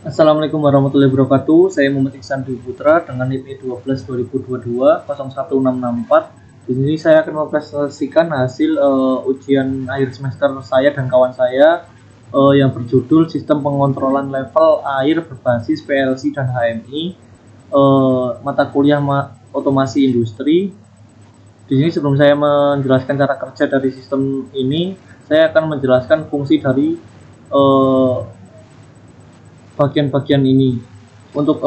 Assalamualaikum warahmatullahi wabarakatuh. Saya Muhammad Iksan Dwi Putra dengan NIM 12 2022 01664. Di sini saya akan mempresentasikan hasil ujian akhir semester saya dan kawan saya yang berjudul Sistem Pengontrolan Level Air Berbasis PLC dan HMI, mata kuliah Otomasi Industri. Di sini sebelum saya menjelaskan cara kerja dari sistem ini, saya akan menjelaskan fungsi dari bagian-bagian ini. Untuk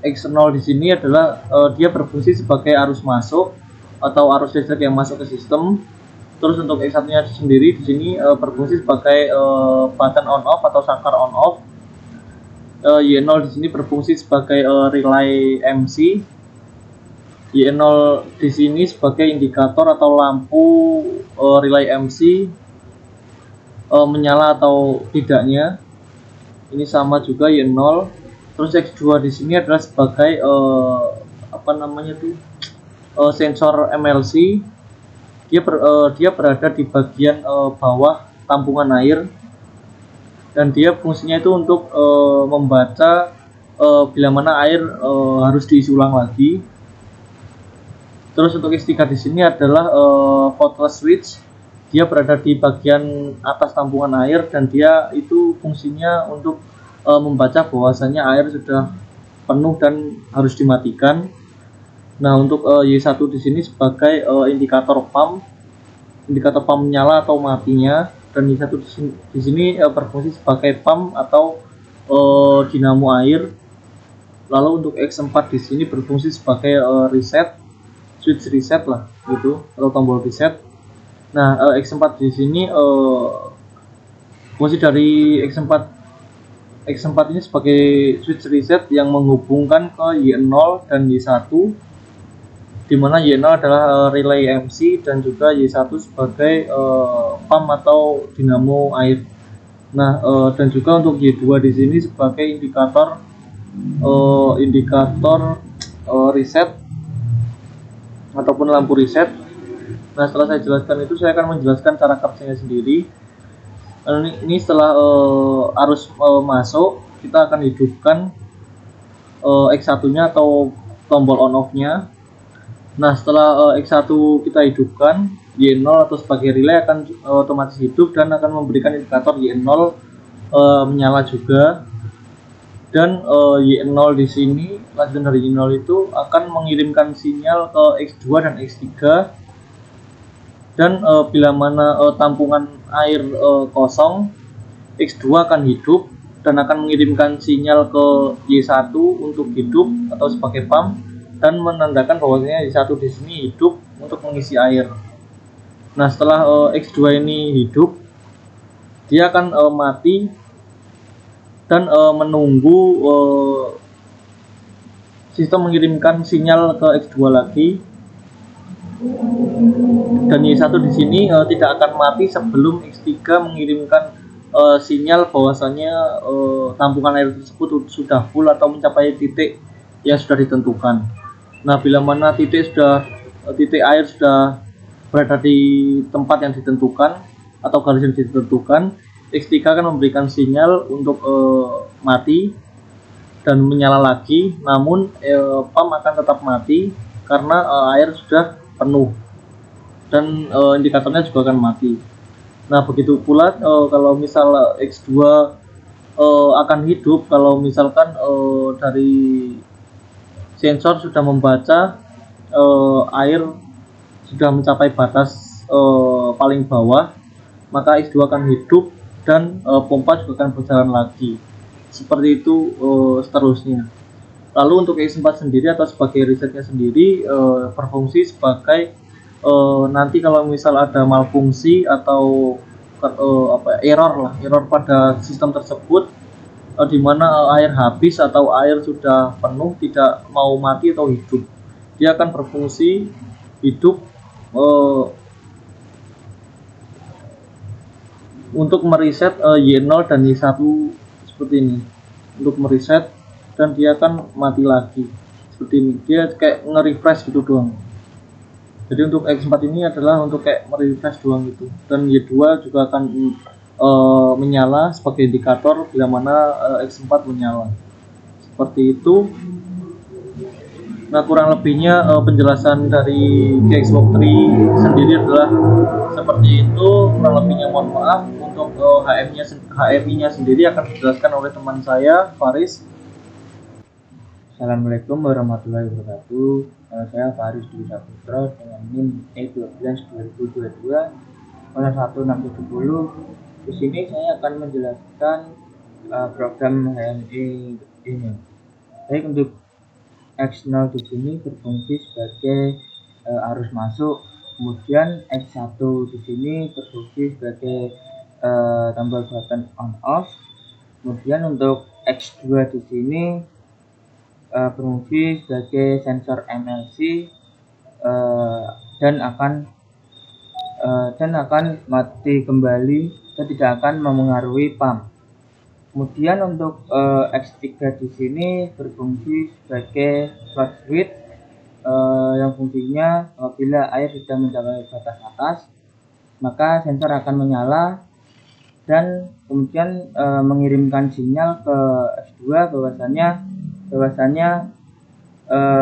X0 di sini adalah dia berfungsi sebagai arus masuk atau arus listrik yang masuk ke sistem. Terus untuk X1-nya sendiri di sini berfungsi sebagai button on off atau saklar on off. Y0 di sini berfungsi sebagai relay MC. Y0 di sini sebagai indikator atau lampu relay MC menyala atau tidaknya. Ini sama juga Y0. Terus X2 di sini adalah sebagai sensor MLC. Dia berada di bagian bawah tampungan air, dan dia fungsinya itu untuk membaca bila mana air harus diisi ulang lagi. Terus untuk X3 di sini adalah throtless switch. Dia berada di bagian atas tampungan air, dan dia itu fungsinya untuk membaca bahwasanya air sudah penuh dan harus dimatikan. Nah, untuk Y1 di sini sebagai indikator pump menyala atau matinya, dan Y1 di sini berfungsi sebagai pump atau dinamo air. Lalu untuk X4 di sini berfungsi sebagai switch reset lah gitu, atau tombol reset. Nah, X4 di sini fungsi dari X4 ini sebagai switch reset yang menghubungkan ke Y0 dan Y1, di mana Y0 adalah relay MC dan juga Y1 sebagai pump atau dinamo air. Nah, dan juga untuk Y2 di sini sebagai indikator reset ataupun lampu reset. Nah, setelah saya jelaskan itu, saya akan menjelaskan cara kerjanya sendiri. Ini setelah arus masuk, kita akan hidupkan X1-nya atau tombol on off-nya. Nah, setelah X1 kita hidupkan, Y0 atau sebagai relay akan otomatis hidup dan akan memberikan indikator Y0 menyala juga. Dan Y0 di sini, lanjutan dari Y0 itu akan mengirimkan sinyal ke X2 dan X3. Dan bila mana tampungan air kosong, X2 akan hidup dan akan mengirimkan sinyal ke Y1 untuk hidup atau sebagai pump, dan menandakan bahwasanya Y1 di sini hidup untuk mengisi air. Nah, setelah X2 ini hidup, dia akan mati dan menunggu sistem mengirimkan sinyal ke X2 lagi. Dan Y1 di sini tidak akan mati sebelum X3 mengirimkan sinyal bahwasanya tampungan air tersebut sudah full atau mencapai titik yang sudah ditentukan. Nah, bila mana titik air sudah berada di tempat yang ditentukan atau garis yang ditentukan, X3 akan memberikan sinyal untuk mati dan menyala lagi. Namun pump akan tetap mati karena air sudah penuh, dan indikatornya juga akan mati. Nah, begitu pula kalau misal X2 akan hidup kalau misalkan dari sensor sudah membaca air sudah mencapai batas paling bawah, maka X2 akan hidup dan pompa juga akan berjalan lagi. Seperti itu seterusnya. Lalu untuk X4 sendiri atau sebagai risetnya sendiri berfungsi sebagai nanti kalau misal ada malfungsi atau error pada sistem tersebut, di mana air habis atau air sudah penuh, tidak mau mati atau hidup, dia akan berfungsi hidup untuk mereset Y0 dan Y1 seperti ini, untuk mereset, dan dia akan mati lagi seperti ini. Dia kayak nge-refresh gitu doang. Jadi untuk X4 ini adalah untuk kayak merefresh doang gitu. Dan Y2 juga akan menyala sebagai indikator bila mana X4 menyala. Seperti itu. Nah, kurang lebihnya penjelasan dari Xbox 3 sendiri adalah seperti itu. Kurang lebihnya mohon maaf. Untuk HMI-nya sendiri akan dijelaskan oleh teman saya, Faris. Assalamualaikum warahmatullahi wabarakatuh. Saya Faris Dwi Saputra dengan NIM E12 2022 0160. Di sini saya akan menjelaskan program HMI ini. Baik, untuk X0 di sini berfungsi sebagai arus masuk, kemudian X1 di sini berfungsi sebagai tombol button on off. Kemudian untuk X2 di sini berfungsi sebagai sensor MLC dan akan mati kembali dan tidak akan memengaruhi pump. Kemudian untuk X3 di sini berfungsi sebagai flush switch yang fungsinya apabila air sudah mencapai batas atas, maka sensor akan menyala dan kemudian mengirimkan sinyal ke X2 bahwasannya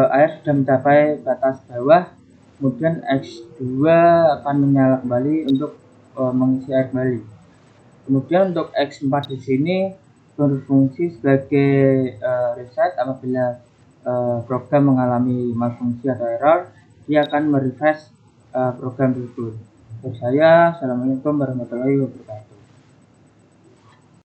air sudah mencapai batas bawah. Kemudian X2 akan menyala kembali untuk mengisi air kembali. Kemudian untuk X4 di sini berfungsi sebagai reset apabila program mengalami malfungsi atau error, dia akan merefresh program tersebut. Untuk saya, assalamualaikum warahmatullahi wabarakatuh.